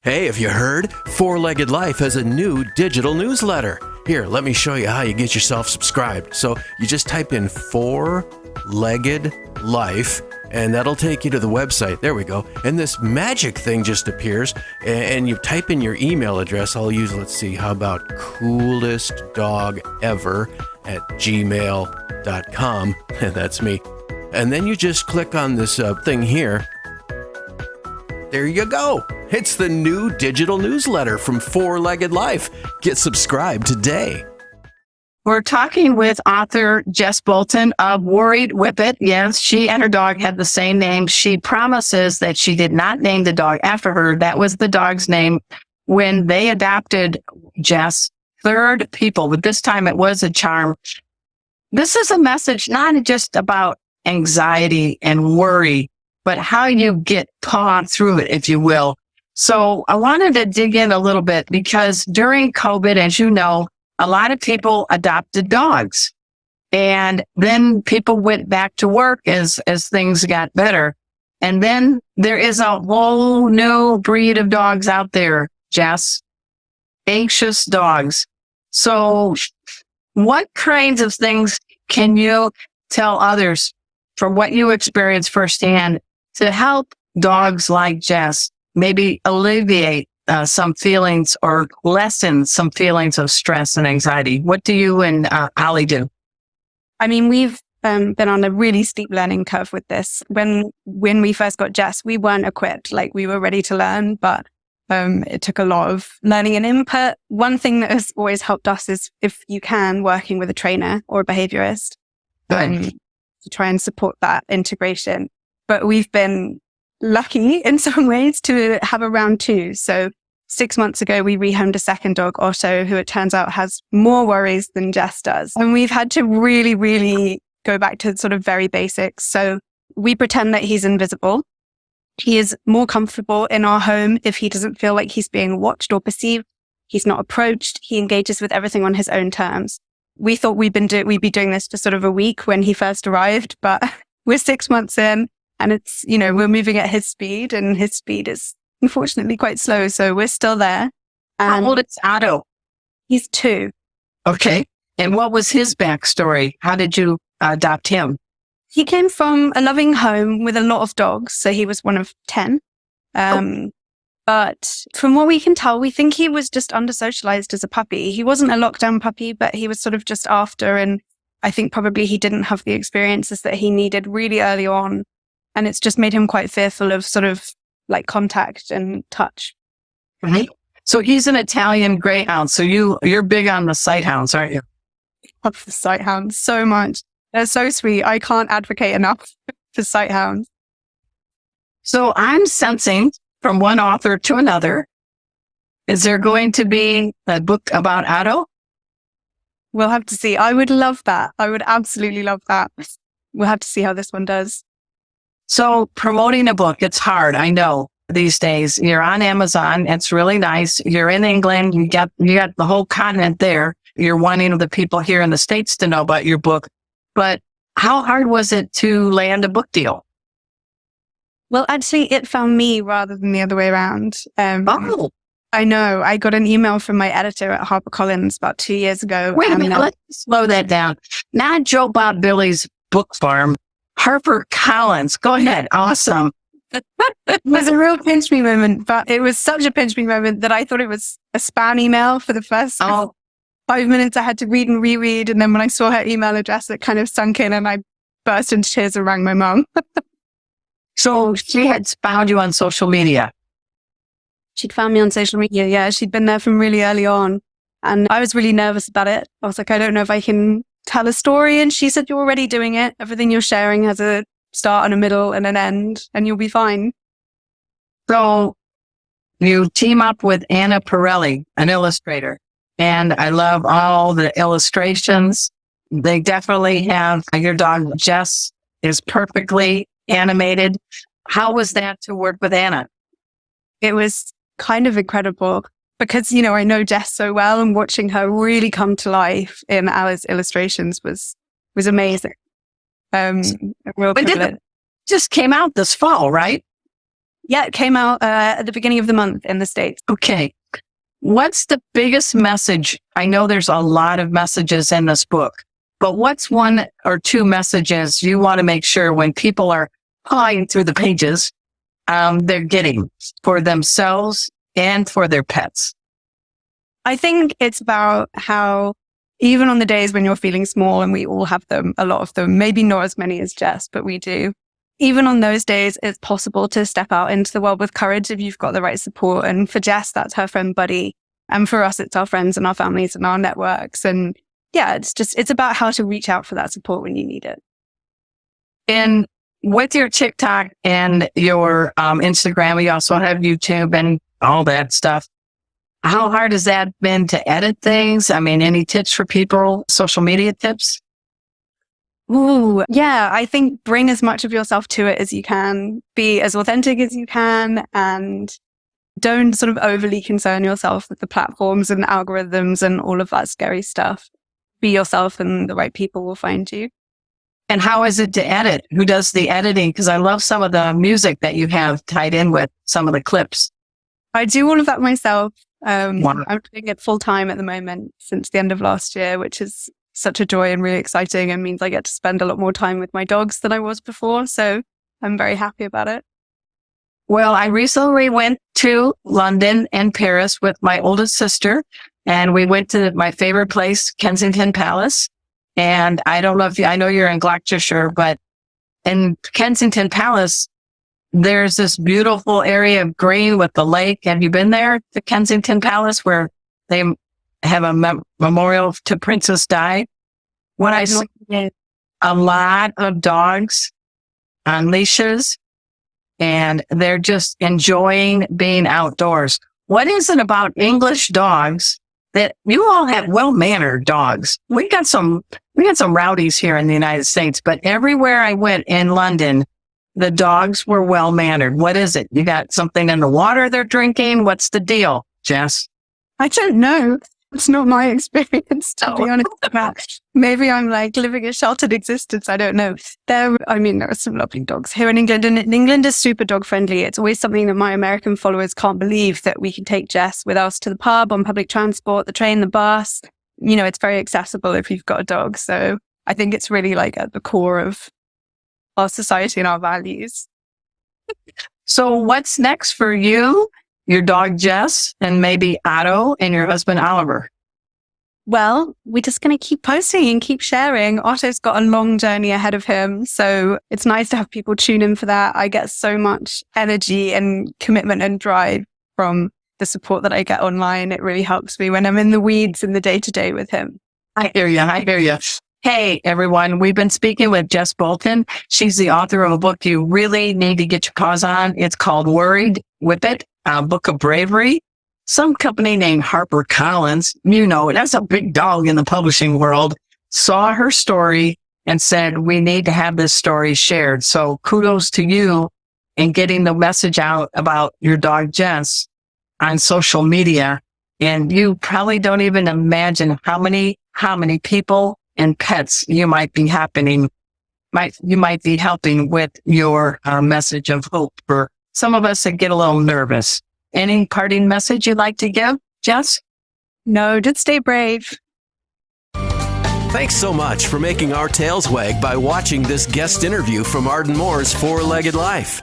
Hey, have you heard? Four-Legged Life has a new digital newsletter. Here, let me show you how you get yourself subscribed. So you just type in Four-Legged Life, and that'll take you to the website. There we go. And this magic thing just appears, and you type in your email address. I'll use, let's see, how about coolestdogever@gmail.com. That's me. And then you just click on this thing here. There you go. It's the new digital newsletter from Four-Legged Life. Get subscribed today. We're talking with author Jess Bolton of Worried Whippet. Yes, she and her dog had the same name. She promises that she did not name the dog after her. That was the dog's name when they adopted Jess. Third people, but this time it was a charm. This is a message not just about anxiety and worry, but how you get pawed through it, if you will. So I wanted to dig in a little bit because during COVID, as you know, a lot of people adopted dogs. And then people went back to work as things got better. And then there is a whole new breed of dogs out there, Jess. Anxious dogs. So what kinds of things can you tell others from what you experienced firsthand to help dogs like Jess maybe alleviate some feelings or lessen some feelings of stress and anxiety? What do you and Allie do? I mean, we've been on a really steep learning curve with this. When we first got Jess, we weren't equipped, like we were ready to learn, but it took a lot of learning and input. One thing that has always helped us is, if you can, working with a trainer or a behaviorist to try and support that integration. But we've been lucky in some ways to have a round two. So 6 months ago, we rehomed a second dog, Otto, who it turns out has more worries than Jess does. And we've had to really, really go back to sort of very basics. So we pretend that he's invisible. He is more comfortable in our home if he doesn't feel like he's being watched or perceived. He's not approached. He engages with everything on his own terms. We thought we'd be doing this for sort of a week when he first arrived, but we're 6 months in. And it's, we're moving at his speed, and his speed is unfortunately quite slow. So we're still there. How old is Otto? He's 2. Okay. And what was his backstory? How did you adopt him? He came from a loving home with a lot of dogs. So he was one of 10. But from what we can tell, we think he was just under-socialized as a puppy. He wasn't a lockdown puppy, but he was sort of just after. And I think probably he didn't have the experiences that he needed really early on. And it's just made him quite fearful of sort of like contact and touch. Right. So he's an Italian greyhound. So you're big on the sighthounds, aren't you? I love the sighthounds so much. They're so sweet. I can't advocate enough for sighthounds. So I'm sensing from one author to another, is there going to be a book about Otto? We'll have to see. I would love that. I would absolutely love that. We'll have to see how this one does. So promoting a book, it's hard. I know these days. You're on Amazon. It's really nice. You're in England. You got the whole continent there. You're wanting the people here in the States to know about your book. But how hard was it to land a book deal? Well, actually, it found me rather than the other way around. I know. I got an email from my editor at HarperCollins about 2 years ago. Wait a minute. Let's slow that down. Not Joe Bob Billy's book farm. HarperCollins. Go ahead. Awesome. It was a real pinch me moment, but it was such a pinch me moment that I thought it was a spam email for the first 5 minutes. I had to read and reread. And then when I saw her email address, it kind of sunk in and I burst into tears and rang my mom. So she had found you on social media. She'd found me on social media. Yeah, she'd been there from really early on. And I was really nervous about it. I was like, I don't know if I can tell a story. And she said, you're already doing it. Everything you're sharing has a start and a middle and an end, and you'll be fine. So you team up with Anna Pirelli, an illustrator. And I love all the illustrations. They definitely have, your dog Jess is perfectly animated. How was that to work with Anna? It was kind of incredible because, I know Jess so well, and watching her really come to life in Alice's illustrations was amazing. A real privilege. It just came out this fall, right? Yeah, it came out at the beginning of the month in the States. Okay. What's the biggest message? I know there's a lot of messages in this book, but what's one or two messages you want to make sure when people are pawing through the pages, they're getting for themselves and for their pets? I think it's about how even on the days when you're feeling small, and we all have them, a lot of them, maybe not as many as Jess, but we do. Even on those days, it's possible to step out into the world with courage if you've got the right support. And for Jess, that's her friend Buddy. And for us, it's our friends and our families and our networks. And yeah, it's about how to reach out for that support when you need it. And with your TikTok and your Instagram, you also have YouTube and all that stuff. How hard has that been to edit things? I mean, any tips for people, social media tips? Ooh, yeah, I think bring as much of yourself to it as you can, be as authentic as you can, and don't sort of overly concern yourself with the platforms and algorithms and all of that scary stuff. Be yourself and the right people will find you. And how is it to edit? Who does the editing? Because I love some of the music that you have tied in with some of the clips. I do all of that myself. Wow. I'm doing it full time at the moment since the end of last year, which is such a joy and really exciting and means I get to spend a lot more time with my dogs than I was before. So I'm very happy about it. Well, I recently went to London and Paris with my oldest sister, and we went to my favorite place, Kensington Palace. And I don't know if I know you're in Gloucestershire, but in Kensington Palace, there's this beautiful area of green with the lake. Have you been there to Kensington Palace where they have a memorial to Princess Di? When I saw a lot of dogs on leashes, and they're just enjoying being outdoors. What is it about English dogs that you all have well-mannered dogs? We got some rowdies here in the United States, but everywhere I went in London, the dogs were well-mannered. What is it? You got something in the water they're drinking? What's the deal, Jess? I don't know. It's not my experience, to be honest. Maybe I'm like living a sheltered existence. I don't know. There are some lovely dogs here in England, and England is super dog friendly. It's always something that my American followers can't believe, that we can take Jess with us to the pub, on public transport, the train, the bus. You know, it's very accessible if you've got a dog. So I think it's really like at the core of our society and our values. So what's next for you, your dog Jess, and maybe Otto and your husband Oliver? Well, we're just going to keep posting and keep sharing. Otto's got a long journey ahead of him, so it's nice to have people tune in for that. I get so much energy and commitment and drive from the support that I get online. It really helps me when I'm in the weeds in the day-to-day with him. I hear you. Hey, everyone. We've been speaking with Jess Bolton. She's the author of a book you really need to get your paws on. It's called Worried Whippet, a book of bravery. Some company named HarperCollins, that's a big dog in the publishing world, saw her story and said, we need to have this story shared. So kudos to you in getting the message out about your dog, Jess, on social media. And you probably don't even imagine how many people and pets you might be helping with your message of hope for some of us that get a little nervous. Any parting message you'd like to give, Jess? No, just stay brave. Thanks so much for making our tails wag by watching this guest interview from Arden Moore's Four-Legged Life.